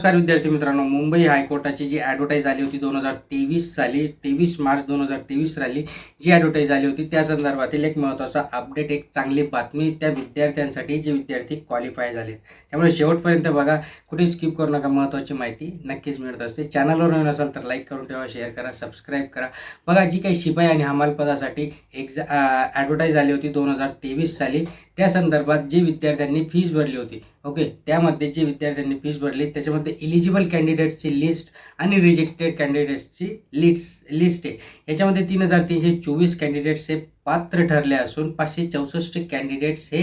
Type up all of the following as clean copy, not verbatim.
नमस्कार विद्यार्थी मित्रांनो, मुंबई हायकोर्टाची जी ॲडव्हर्टाईज आली होती 2023 साली 23 मार्च 2023 साली जी ॲडव्हर्टाईज आली होती त्या संदर्भातील एक महत्त्वाचा अपडेट, एक चांगली बातमी त्या विद्यार्थ्यांसाठी जे विद्यार्थी क्वालिफाय झाले. त्यामुळे शेवटपर्यंत बघा, कुठे स्किप करू नका. महत्त्वाची माहिती नक्कीच मिळत असते. चॅनलवर नवीन असाल तर लाईक करून ठेवा, शेअर करा, सबस्क्राईब करा. बघा, जी काही शिपाई आणि हमाल पदासाठी ॲडव्हर्टाईज आली होती 2023 साली, त्या संदर्भात जे विद्यार्थ्यांनी फीस भरली होती, ओके, त्यामध्ये जे विद्यार्थ्यांनी फीस भरली त्याच्यामध्ये इलिजिबल कॅन्डिडेट्सची लिस्ट आणि रिजेक्टेड कॅन्डिडेट्सची लिस्ट आहे. याच्यामध्ये 3,324 कॅन्डिडेट्स हे पात्र ठरले असून 564 कॅन्डिडेट्स हे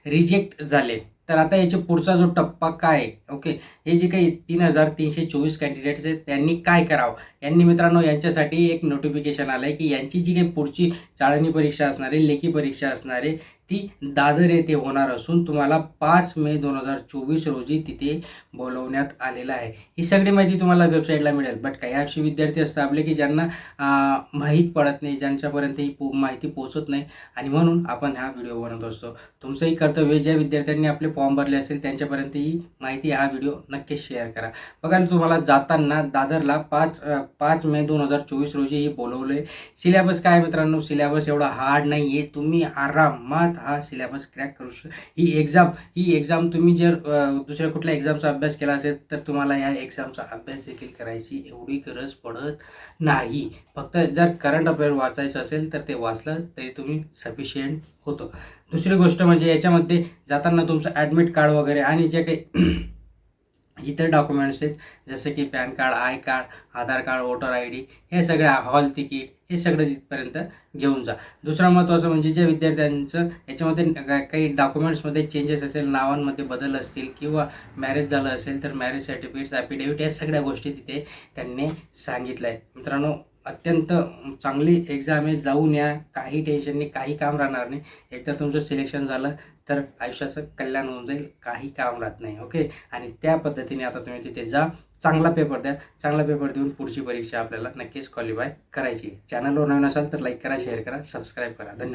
रिजेक्ट झाले. तर आता याच्या पुढचा जो टप्पा काय आहे, ओके, हे जे काही 3,324 कॅन्डिडेट्स आहेत त्यांनी काय करावं, यांनी मित्रांनो यांच्यासाठी एक नोटिफिकेशन आलं आहे की यांची जी काही पुढची चाळणी परीक्षा असणार आहे, लेखी परीक्षा असणार आहे, ती दादर येथे होणार असून तुम्हाला 5 मे 2024 रोजी तिथे बोलवण्यात आलेलं आहे. ही सगळी माहिती तुम्हाला वेबसाईटला मिळेल. बट काही असे विद्यार्थी असतात आपले की ज्यांना माहीत पडत नाही, ज्यांच्यापर्यंत ही माहिती पोहोचत नाही, आणि म्हणून आपण हा व्हिडिओ बनवत असतो. तुमचंही कर्तव्य, ज्या विद्यार्थ्यांनी आपले फॉर्म भरले असेल त्यांच्यापर्यंत ही माहिती, हा व्हिडिओ नक्कीच शेअर करा. बघा, तुम्हाला जाताना दादरला 5 मे 2024 रोजी ही बोलवले. सिलेबस काय मित्रांनो, सिलेबस एवढा हार्ड नाही आहे. तुम्ही आरामात हा सिलेबस क्रॅक करू शकता. ही एक्झाम तुम्ही जर दुसऱ्या कुठल्या एक्झामचा अभ्यास केला असेल तर तुम्हाला या एक्झामचा अभ्यास देखील करायची एवढी गरज पडत नाही. फक्त जर करंट अफेअर वाचायचं असेल तर ते वाचलं तरी तुम्ही सफिशियंट होतं. दुसरी गोष्ट म्हणजे याच्यामध्ये जाताना तुमचं ॲडमिट कार्ड वगैरे आणि जे काही इतर डॉक्युमेंट्स आहेत, जसे की pan card, I card, Aadhaar card, voter I D, हे सगळं, हॉल तिकीट, हे सगळं तिथपर्यंत घेऊन जा. दुसरा महत्त्वाचं म्हणजे ज्या विद्यार्थ्यांचं याच्यामध्ये काही डॉक्युमेंट्समध्ये चेंजेस असेल, नावांमध्ये बदल असतील किंवा मॅरेज झालं असेल तर मॅरेज सर्टिफिकेट्स, ॲफिडेविट, या सगळ्या गोष्टी तिथे त्यांनी सांगितलं आहे. मित्रांनो, अत्यंत चांगली एक्झाम आहे, जाऊन या. काही टेन्शन नाही, काही काम राहणार नाही. एकदा तुमचं सिलेक्शन झालं तर आयुष्याचं कल्याण होऊन जाईल, काही काम राहत नाही. ओके, आणि त्या पद्धतीने आता तुम्ही तिथे जा, चांगला पेपर द्या. चांगला पेपर देऊन पुढची परीक्षा आपल्याला नक्कीच क्वालिफाय करायची. चॅनलवर नवीन असाल तर लाईक करा, शेअर करा, सबस्क्राईब करा. धन्यवाद.